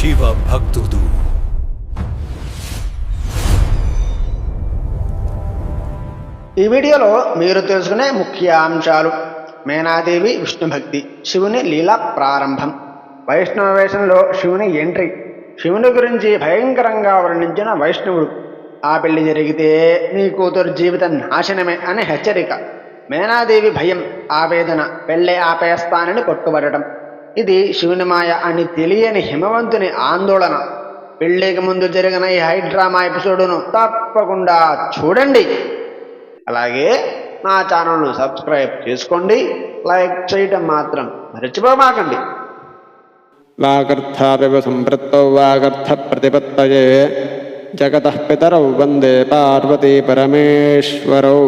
శివ భక్తుడు. ఈ వీడియోలో మీరు తెలుసుకునే ముఖ్య అంశాలు: మేనాదేవి విష్ణు భక్తి, శివుని లీలా ప్రారంభం, వైష్ణవ వేషంలో శివుని ఎంట్రీ, శివుని గురించి భయంకరంగా వర్ణించిన వైష్ణవుడు, ఆ పెళ్లి జరిగితే నీ కూతురు జీవితం నాశనమే అనే హెచ్చరిక, మేనాదేవి భయం, ఆవేదన, పెళ్ళే ఆపేస్తానని పట్టుబడటం, ఇది శివుని మాయ అని తెలియని హిమవంతుని ఆందోళన. పెళ్లికి ముందు జరిగిన ఈ హైడ్రామా ఎపిసోడును తప్పకుండా చూడండి. అలాగే నా ఛానల్ను సబ్స్క్రైబ్ చేసుకోండి, లైక్ చేయటం మాత్రం మర్చిపోమాకండి. వాగర్థావివ సంపృక్తౌ వాగర్థ ప్రతిపత్తయే జగతః పితరౌ వందే పార్వతీ పరమేశ్వరౌ.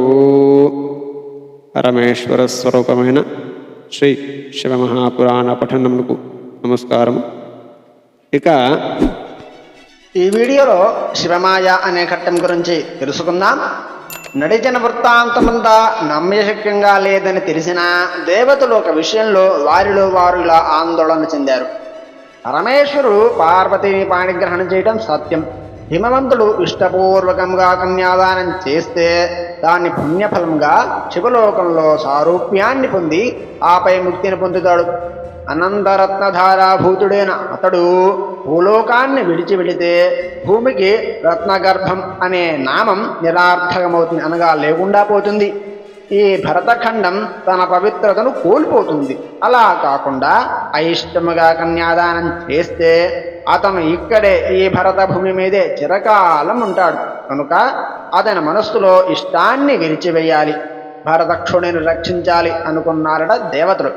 పరమేశ్వర స్వరూపమైన శ్రీ శివమహాపురాణ పఠనములకు నమస్కారం. ఇక ఈ వీడియోలో శివమాయ అనే ఘట్టం గురించి తెలుసుకుందాం. నడిచిన వృత్తాంతమంతా నమ్మశక్యంగా లేదని తెలిసినా దేవతలు ఒక విషయంలో వారిలో వారు ఇలా ఆందోళన చెందారు. పరమేశ్వరుడు పార్వతిని పాణిగ్రహణం చేయడం సత్యం. హిమవంతుడు ఇష్టపూర్వకంగా కన్యాదానం చేస్తే దాన్ని పుణ్యఫలంగా శివలోకంలో సారూప్యాన్ని పొంది ఆపై ముక్తిని పొందుతాడు. అనంతరత్నధారాభూతుడైన అతడు భూలోకాన్ని విడిచి వెళితే భూమికి రత్నగర్భం అనే నామం నిరార్థకమవుతుంది, అనగా లేకుండా పోతుంది. ఈ భరతఖండం తన పవిత్రతను కోల్పోతుంది. అలా కాకుండా అయిష్టముగా కన్యాదానం చేస్తే అతను ఇక్కడే ఈ భరత భూమి మీదే చిరకాలం ఉంటాడు. కనుక అతని మనస్సులో ఇష్టాన్ని విరిచివేయాలి, భరతక్షుడిని రక్షించాలి అనుకున్నారట దేవతలు.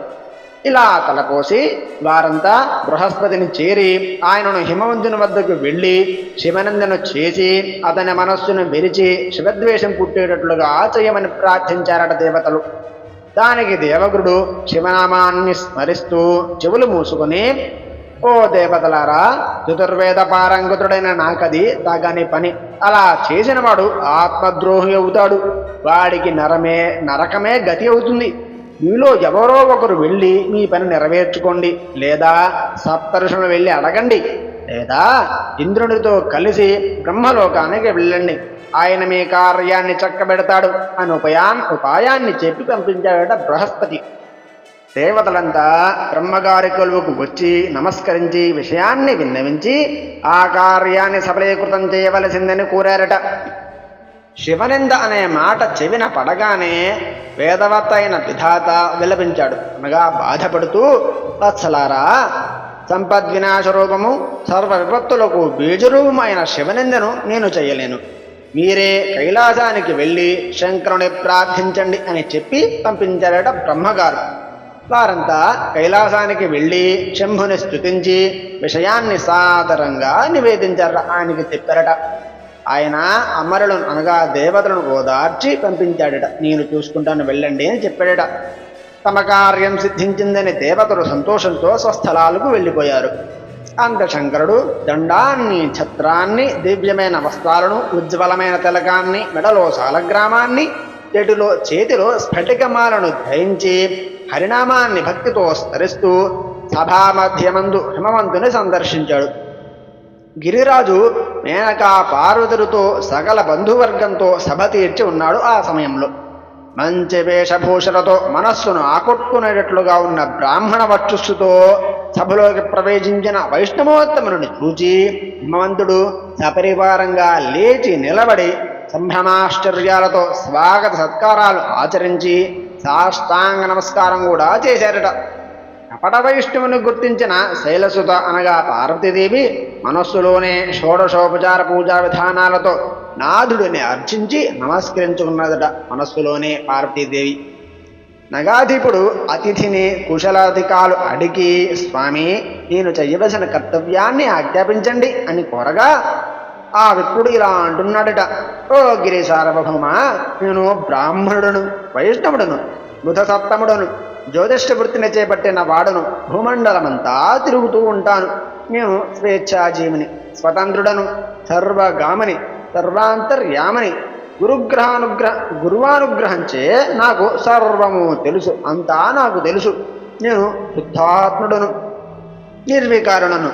ఇలా తలపోసి వారంతా బృహస్పతిని చేరి ఆయనను హిమవంతుని వద్దకు వెళ్ళి శివనందను చేసి అతని మనస్సును విరిచి శివద్వేషం పుట్టేటట్లుగా చేయమని ప్రార్థించారట దేవతలు. దానికి దేవగురుడు శివనామాన్ని స్మరిస్తూ చెవులు మూసుకొని, ఓ దేవతలారా, చతుర్వేద పారంగతుడైన నాకది తగని పని. అలా చేసినవాడు ఆత్మద్రోహి అవుతాడు, వాడికి నరకమే గతి అవుతుంది. మీలో ఎవరో ఒకరు వెళ్ళి మీ పని నెరవేర్చుకోండి, లేదా సప్తఋషులను వెళ్ళి అడగండి, లేదా ఇంద్రునితో కలిసి బ్రహ్మలోకానికి వెళ్ళండి, ఆయన మీ కార్యాన్ని చక్కబెడతాడు అని ఉపాయాన్ని చెప్పి పంపించాడట బృహస్పతి. దేవతలంతా బ్రహ్మగారి కొలువుకు వచ్చి నమస్కరించి విషయాన్ని విన్నవించి ఆ కార్యాన్ని సఫలీకృతం చేయవలసిందని కోరారట. శివనింద అనే మాట చెవిన పడగానే వేదవత్త అయిన విధాత విలపించాడు, అనగా బాధపడుతూ, వత్సలారా, సంపద్వినాశ రూపము, సర్వ విపత్తులకు బీజరూపమైన శివనిందను నేను చేయలేను. మీరే కైలాసానికి వెళ్ళి శంకరుని ప్రార్థించండి అని చెప్పి పంపించారట బ్రహ్మగారు. వారంతా కైలాసానికి వెళ్ళి శంభుని స్తుతించి విషయాన్ని సాదరంగా నివేదించారట, ఆయనకి చెప్పారట. ఆయన అమరులను, అనగా దేవతలను ఓదార్చి పంపించాడట. నేను చూసుకుంటాను, వెళ్ళండి అని చెప్పాడట. తమ కార్యం సిద్ధించిందని దేవతలు సంతోషంతో స్వస్థలాలకు వెళ్ళిపోయారు. అంత శంకరుడు దండాన్ని, ఛత్రాన్ని, దివ్యమైన వస్త్రాలను, ఉజ్వలమైన తిలకాన్ని, మెడలో సాలగ్రామాన్ని, చేతిలో స్ఫటికమాలను ధరించి హరినామాన్ని భక్తితో స్మరిస్తూ సభామధ్యమందు హిమవంతుని సందర్శించాడు. గిరిరాజు మేనకా పార్వతులతో సకల బంధువర్గంతో సభ తీర్చి ఉన్నాడు. ఆ సమయంలో మంచి వేషభూషలతో మనస్సును ఆకట్టుకునేటట్లుగా ఉన్న బ్రాహ్మణ వర్చస్సుతో సభలోకి ప్రవేశించిన వైష్ణవోత్తముని చూచి హిమవంతుడు సపరివారంగా లేచి నిలబడి సంభ్రమాశ్చర్యాలతో స్వాగత సత్కారాలు ఆచరించి సాష్టాంగ నమస్కారం కూడా చేశారట. కపట వైష్ణవుని గుర్తించిన శైలసుత, అనగా పార్వతీదేవి, మనస్సులోనే షోడశోపచార పూజా విధానాలతో నాథుడిని అర్చించి నమస్కరించుకున్నదట. మనస్సులోనే పార్వతీదేవి. నగాధిపుడు అతిథిని కుశలాధికాలు అడిగి, స్వామి, నేను చెయ్యవలసిన కర్తవ్యాన్ని ఆజ్ఞాపించండి అని కోరగా ఆ విప్రుడు ఇలా అంటున్నాడట, ఓ గిరి సార్వభౌమ, నేను బ్రాహ్మణుడును, వైష్ణవుడును, బుధ సప్తముడును, జ్యోతిష్ఠ వృత్తిని చేపట్టిన వాడును, భూమండలమంతా తిరుగుతూ ఉంటాను. నేను స్వేచ్ఛాజీవిని, స్వతంత్రుడను, సర్వగామని, సర్వాంతర్యామని. గురువానుగ్రహంచే నాకు సర్వము తెలుసు, అంతా నాకు తెలుసు. నేను శుద్ధాత్ముడను, నిర్వికారుడను,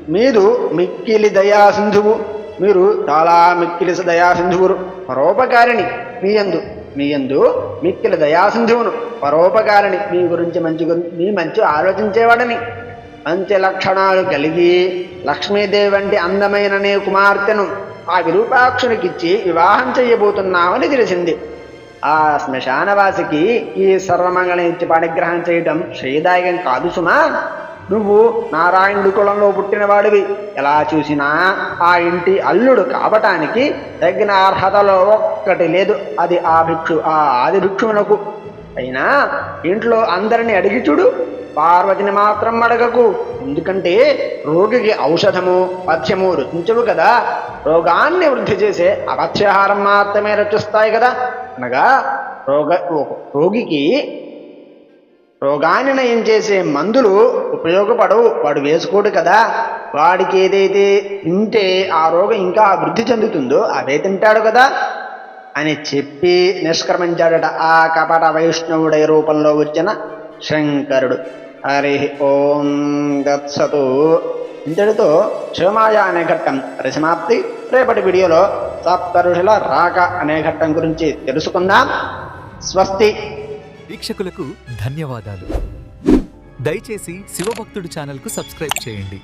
మీదు మిక్కిలి దయాసింధువు, మీరు చాలా మిక్కిలి దయాసింధువురు. పరోపకారిణి మీయందు మిక్కిలి దయాసింధువును, పరోపకారిణి, మీ మంచి ఆలోచించేవాడని, మంచి లక్షణాలు కలిగి లక్ష్మీదేవి వంటి అందమైన నీ కుమార్తెను ఆ విరూపాక్షునికిచ్చి వివాహం చెయ్యబోతున్నామని తెలిసింది. ఆ శ్మశానవాసికి ఈ సర్వమంగళం ఇచ్చి పాణిగ్రహం చేయటం శ్రేయదాయకం కాదు సుమా. నువ్వు నారాయణుడి కులంలో పుట్టినవాడివి. ఎలా చూసినా ఆ ఇంటి అల్లుడు కావటానికి తగిన అర్హతలో ఒక్కటి లేదు. అది ఆ ఆది భిక్షువునకు. అయినా ఇంట్లో అందరిని అడిగి చూడు, పార్వతిని మాత్రం అడగకు. ఎందుకంటే రోగికి ఔషధము పథ్యము రుచించవు కదా. రోగాన్ని వృద్ధి చేసే అపథ్యాహారం మాత్రమే రచిస్తాయి కదా. అనగా రోగికి రోగాన్ని నయం చేసే మందులు ఉపయోగపడవు, వాడు వేసుకోడు కదా. వాడికి ఏదైతే తింటే ఆ రోగం ఇంకా వృద్ధి చెందుతుందో అవే తింటాడు కదా అని చెప్పి నిష్క్రమించాడట ఆ కపట వైష్ణవుడై రూపంలో వచ్చిన శంకరుడు. హరి ఓం దత్సతు. ఇంతటితో శివమాయ అనే ఘట్టం పరిసమాప్తి. రేపటి వీడియోలో సప్తఋషుల రాక అనే ఘట్టం గురించి తెలుసుకుందాం. స్వస్తి. వీక్షకులకు ధన్యవాదాలు. దయచేసి శివభక్తుడు ఛానల్కు సబ్స్క్రైబ్ చేయండి.